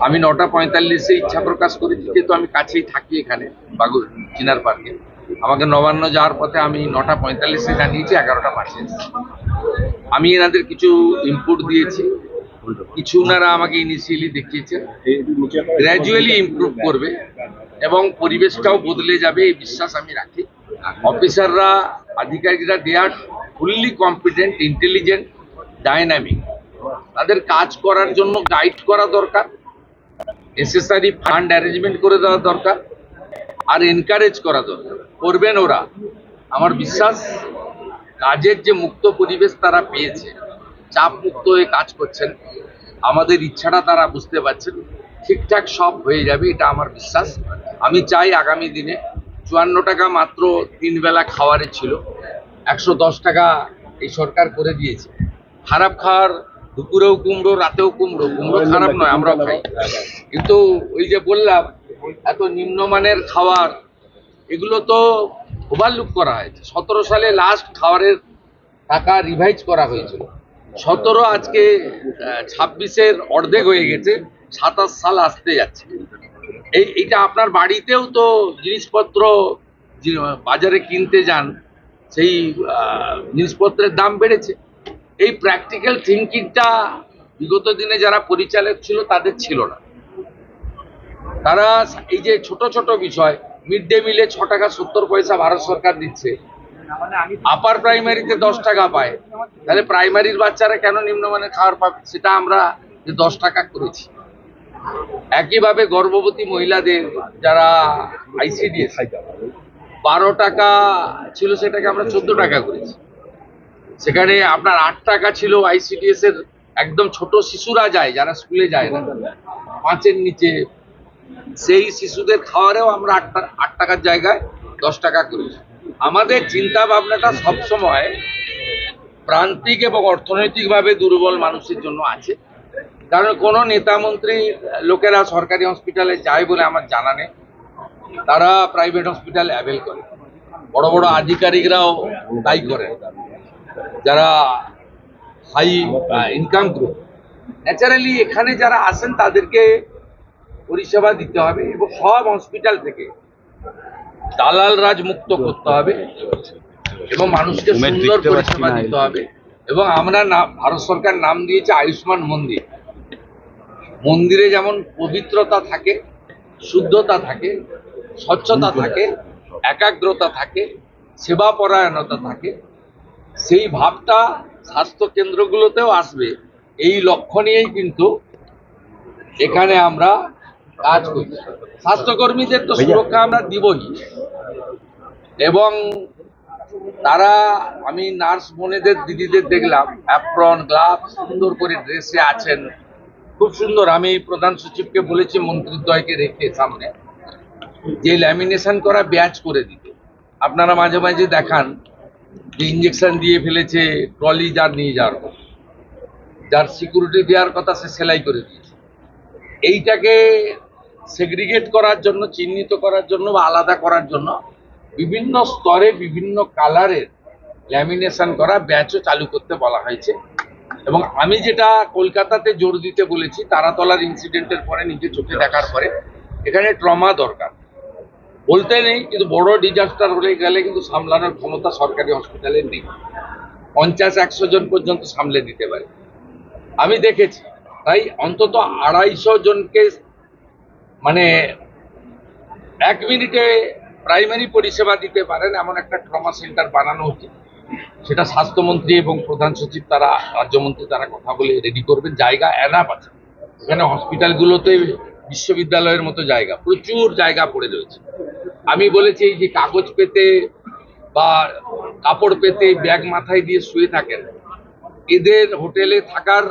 আমি 9:45-এ ইচ্ছা প্রকাশ করেছি, যেহেতু আমি কাছেই থাকি এখানে চিনার পার্কে। আমাকে নবান্ন যাওয়ার পথে আমি 9:45-এ জানিয়েছি, 11:05-এ। আমি এনাদের কিছু ইনপুট দিয়েছি, কিছু ওনারা আমাকে ইনিশিয়ালি দেখিয়েছেন, গ্র্যাজুয়ালি ইমপ্রুভ করবে এবং পরিবেশটাও বদলে যাবে এই বিশ্বাস আমি রাখি। অফিসাররা, আধিকারিকরা দে আর ফুললি কম্পিটেন্ট, ইন্টেলিজেন্ট, ডাইনামিক। তাদের কাজ করার জন্য গাইড করা দরকার, নেসেসারি ফান্ড অ্যারেঞ্জমেন্ট করে দেওয়া দরকার, আর এনকারেজ করা দরকার। করবেন ওরা। আমার বিশ্বাস কাজের যে মুক্ত পরিবেশ তারা পেয়েছে, চাপ মুক্ত হয়ে কাজ করছেন, আমাদের ইচ্ছাটা তারা বুঝতে পারছেন, ঠিকঠাক সব হয়ে যাবে, এটা আমার বিশ্বাস। আমি চাই আগামী দিনে 54 টাকা মাত্র 3 বেলা খাওয়ারে ছিল, 110 টাকা এই সরকার করে দিয়েছে। খারাপ খাওয়ার, দুপুরেও কুমড়ো, রাতেও কুমড়ো, কুমড়ো খারাপ নয়, আমরাও খাই, কিন্তু ওই যে বললাম এত নিম্নমানের খাবার, এগুলো তো ওভারলুক করা হয়েছে। 17 সালে লাস্ট খাবারের টাকা রিভাইজ করা হয়েছিল, 17 আজকে 26-এর অর্ধেক হয়ে গেছে, 27 সাল আসতে যাচ্ছে। এইটা আপনার বাড়িতেও তো জিনিসপত্র বাজারে কিনতে যান, সেই জিনিসপত্রের দাম বেড়েছে। এই প্র্যাকটিক্যাল থিঙ্কিংটা বিগত দিনে যারা পরিচালক ছিল তাদের ছিল না। তারা এই যে ছোট ছোট বিষয়, মিড ডে মিলে 6 টাকা 70 পয়সা ভারত সরকার দিচ্ছে, আপার প্রাইমারিতে 10 টাকা পায়, তাহলে প্রাইমারির বাচ্চারা কেন নিম্নমানের খাবার পাবে? সেটা আমরা 10 টাকা করেছি। একইভাবে গর্ভবতী মহিলাদের যারা আইসিডিএস 12 টাকা ছিল, সেটাকে আমরা 14 টাকা করেছি। সেখানে আপনার 8 টাকা ছিল আইসিডিএস এর, একদম ছোট শিশুরা যায় যারা স্কুলে যায় না, 5-এর নিচে, সেই শিশুদের খাওয়ারেও আমরা 8 টাকার জায়গায় 10 টাকা করেছি। আমাদের চিন্তা ভাবনাটা সবসময় প্রান্তিক এবং অর্থনৈতিকভাবে দুর্বল মানুষের জন্য আছে। কারণ কোনো নেতা মন্ত্রী লোকেরা সরকারি হসপিটালে যায় বলে আমার জানা নেই, তারা প্রাইভেট হসপিটাল অ্যাভেল করে, বড় বড় আধিকারিকরাও তাই করে, যারা হাই ইনকাম গ্রুপ। ন্যাচারালি এখানে যারা আসেন তাদেরকে পরিষেবা দিতে হবে এবং সব হসপিটাল থেকে দালাল রাজ মুক্ত করতে হবে এবং মানুষকে সুন্দর পরিষেবা দিতে হবে। এবং আমরা ভারত সরকার নাম দিয়েছে আয়ুষ্মান মন্দির। মন্দিরে যেমন পবিত্রতা থাকে, শুদ্ধতা থাকে, স্বচ্ছতা থাকে, একাগ্রতা থাকে, সেবা পরায়ণতা থাকে, সেই ভাবটা স্বাস্থ্য কেন্দ্রগুলোতেও আসবে, এই লক্ষ্য নিয়েই কিন্তু এখানে আমরা কাজ করছি। স্বাস্থ্যকর্মীদের তো সুরক্ষা আমরা দিবই, এবং তারা, আমি নার্স বোনেদের, দিদিদের দেখলাম অ্যাপ্রন, গ্লাভ, সুন্দর করে ড্রেসে আছেন, খুব সুন্দর। আমি প্রধান সচিবকে বলেছি মন্ত্রিদ্বয়কে রেখে সামনে যে ল্যামিনেশন করা ব্যাচ করে দিতে। আপনারা মাঝে মাঝে দেখান যে ইঞ্জেকশন দিয়ে ফেলেছে, ট্রলি যার নিয়ে যাওয়ার কথা, যার সিকিউরিটি দেওয়ার কথা সে সেলাই করে দিয়েছে। এইটাকে সেগ্রিগেট করার জন্য, চিহ্নিত করার জন্য বা আলাদা করার জন্য বিভিন্ন স্তরে বিভিন্ন কালারের ল্যামিনেশন করা ব্যাচও চালু করতে বলা হয়েছে। এবং আমি যেটা কলকাতাতে জোর দিতে বলেছি, তারাতলার ইনসিডেন্টের পরে, নিজে চোখে দেখার পরে, এখানে ট্রমা দরকার, বলতে নেই, কিন্তু বড় ডিজাস্টার হয়ে গেলে কিন্তু সামলানোর ক্ষমতা সরকারি হসপিটালে নেই। 50-100 জন পর্যন্ত সামলে দিতে পারে, আমি দেখেছি। তাই অন্তত 250 জনকে, মানে 1 মিনিটে প্রাইমারি পরিষেবা দিতে পারেন এমন একটা ট্রমা সেন্টার বানানো উচিত। সেটা স্বাস্থ্যমন্ত্রী এবং প্রধান সচিব, তারা, রাজ্যমন্ত্রী, তারা কথা বলে রেডি করবেন। জায়গা এনাফ আছে এখানে, হসপিটালগুলোতে বিশ্ববিদ্যালয়ের মতো জায়গা, প্রচুর জায়গা পড়ে রয়েছে। আমি বলেছি এই যে কাগজ পেতে বা কাপড় পেতে ব্যাগ মাথায় দিয়ে শুয়ে থাকেন, এদের হোটেলে থাকার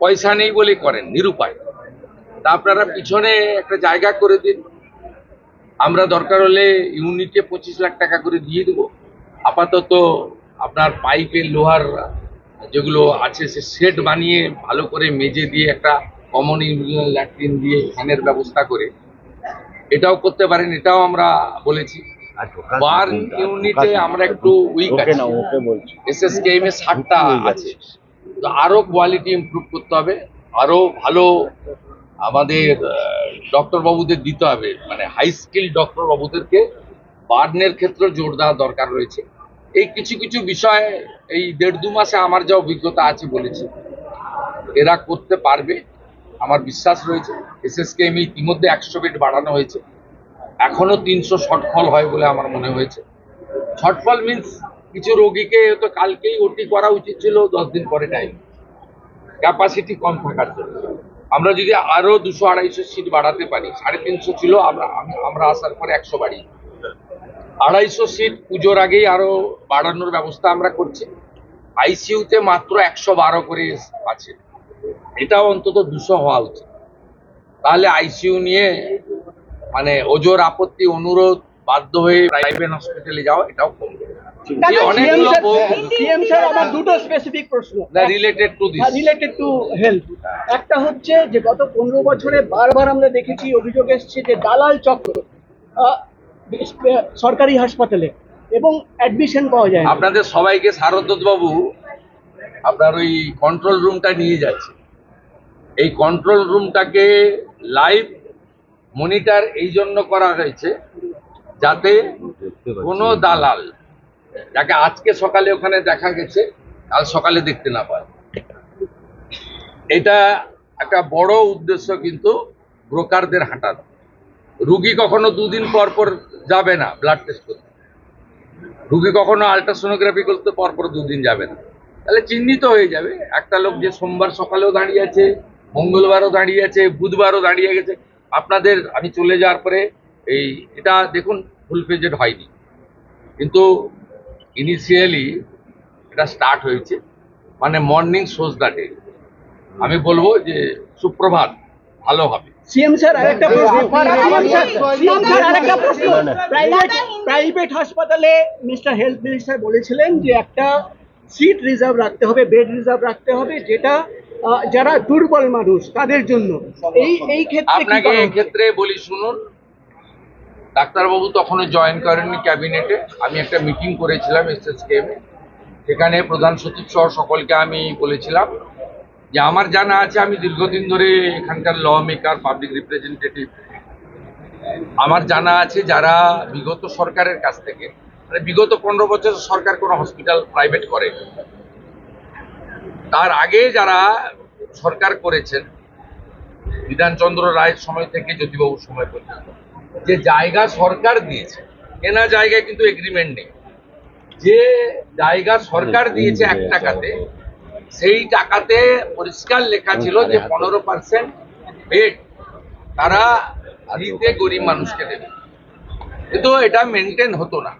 পয়সা নেই বলে করেন, নিরুপায়। তা আপনারা পিছনে একটা জায়গা করে দিন, আমরা দরকার হলে ইউনিটে 25 লাখ টাকা করে দিয়ে দেবো। আপাতত আপনার পাইপের, লোহার যেগুলো আছে, সে সেট বানিয়ে ভালো করে মেজে দিয়ে একটা কমন ইউনিয়ন ল্যাট্রিন দিয়ে ফ্যানের ব্যবস্থা করে এটাও করতে পারেন, এটাও আমরা বলেছি। বার্ন ইউনিটে আমরা একটু উইক আছি, এসএসকেএম এ 60টা আছে, তো আরো কোয়ালিটি ইমপ্রুভ করতে হবে, আরো ভালো আমাদের ডক্টর বাবুদের দিতে হবে, মানে হাই স্কিল ডক্টর বাবুদেরকে বার্নের ক্ষেত্রে জোর দেওয়া দরকার রয়েছে। এই কিছু কিছু বিষয় এই 1.5-2 মাসে আমার যা অভিজ্ঞতা আছে বলেছি, এরা করতে পারবে আমার বিশ্বাস রয়েছে। এসএসকেএম ইতিমধ্যে 100 বেড বাড়ানো হয়েছে, এখনো 300 শর্টফল হয় বলে আমার মনে হয়েছে। শর্টফল মিন্স কিছু রোগীকে তো কালকেই ওটি করা উচিত ছিল, 10 দিন পরে টাইম, ক্যাপাসিটি কম থাকার জন্য। আমরা যদি আরো 200-250 সিট বাড়াতে পারি, 350 ছিল, আমরা আসার পরে 100 বাড়ি, 250 সিট পুজোর আগেই আরো বাড়ানোর ব্যবস্থা আমরা করছি। আইসিইউতে মাত্র 112 করে আছে, এটাও অন্তত 200 হওয়া উচিত। তাহলে আইসিইউ নিয়ে মানে ওজোর আপত্তি, অনুরোধ, বাধ্য হয়ে প্রাইভেট হসপিটালে যাওয়া, এটাও কমবে। অনেকগুলো সিএম স্যার, আমার দুটো স্পেসিফিক প্রশ্ন related to this. Related to health. একটা হচ্ছে যে গত 15 বছরে বারবার আমরা দেখেছি অভিযোগ এসছে যে দালাল চক্র সরকারি হাসপাতালে, এবং অ্যাডমিশন পাওয়া যায় না। আপনাদের সবাইকে শারদত্ত বাবু আপনার ওই কন্ট্রোল রুমটা নিয়ে যাচ্ছে। এই কন্ট্রোল রুমটাকে লাইভ মনিটর এই জন্য করা হয়েছে যাতে কোনো দালাল, যাকে আজকে সকালে ওখানে দেখা গেছে, কাল সকালে দেখতে না পায়। এটা একটা বড় উদ্দেশ্য, কিন্তু ব্রোকারদের হাঁটানো। রুগী কখনো 2 দিন পর পর যাবে না ব্লাড টেস্ট করতে, রুগী কখনো আলট্রাসোনোগ্রাফি করতে পর পর 2 দিন যাবে না। তাহলে চিহ্নিত হয়ে যাবে একটা লোক যে সোমবার সকালেও দাঁড়িয়ে আছে, মঙ্গলবারও দাঁড়িয়ে আছে, বুধবারও দাঁড়িয়ে গেছে। আপনাদের আমি চলে যাওয়ার পরে এটা দেখুন ফুল ফেজেড হয়নি, কিন্তু ইনিশিয়ালি এটা স্টার্ট হয়েছে, মানে মর্নিং শোজ দ্য ডে। আমি বলবো যে সুপ্রভাত, ভালো হবে। সিএম স্যার আরেকটা প্রশ্ন, প্রাইভেট হাসপাতালে মিস্টার হেলথ মিনিস্টার বলেছিলেন যে একটা সিট রিজার্ভ রাখতে হবে, বেড রিজার্ভ রাখতে হবে, যেটা যারা দুর্বল মানুষ তাদের জন্য। এই ক্ষেত্রে আপনাকে এই ক্ষেত্রে বলি শুনুন, ডাক্তারবাবু তখনও জয়েন করেননি ক্যাবিনেটে। আমি একটা মিটিং করেছিলাম এসএসকেএম এ, সেখানে প্রধান সচিব সহ সকলকে আমি বলেছিলাম যে আমার জানা আছে, আমি দীর্ঘদিন ধরে এখানকার ল মেকার, পাবলিক রিপ্রেজেন্টেটিভ, আমার জানা আছে যারা বিগত সরকারের কাছ থেকে, মানে বিগত 15 বছর সরকার কোনো হসপিটাল প্রাইভেট করে, তার আগে যারা সরকার করেছেন বিধানচন্দ্র রায়ের সময় থেকে জ্যোতিবাবুর সময় পর্যন্ত, যে জায়গা সরকার দিয়েছে, কেনা জায়গায় কিন্তু এগ্রিমেন্ট নেই, যে জায়গা সরকার দিয়েছে 1 টাকাতে, সেই টাকাতে পরিষ্কার লেখা ছিল যে 15% বেড তারা ফ্রিতে গরিব মানুষকে দেবে, কিন্তু এটা মেনটেন হতো না।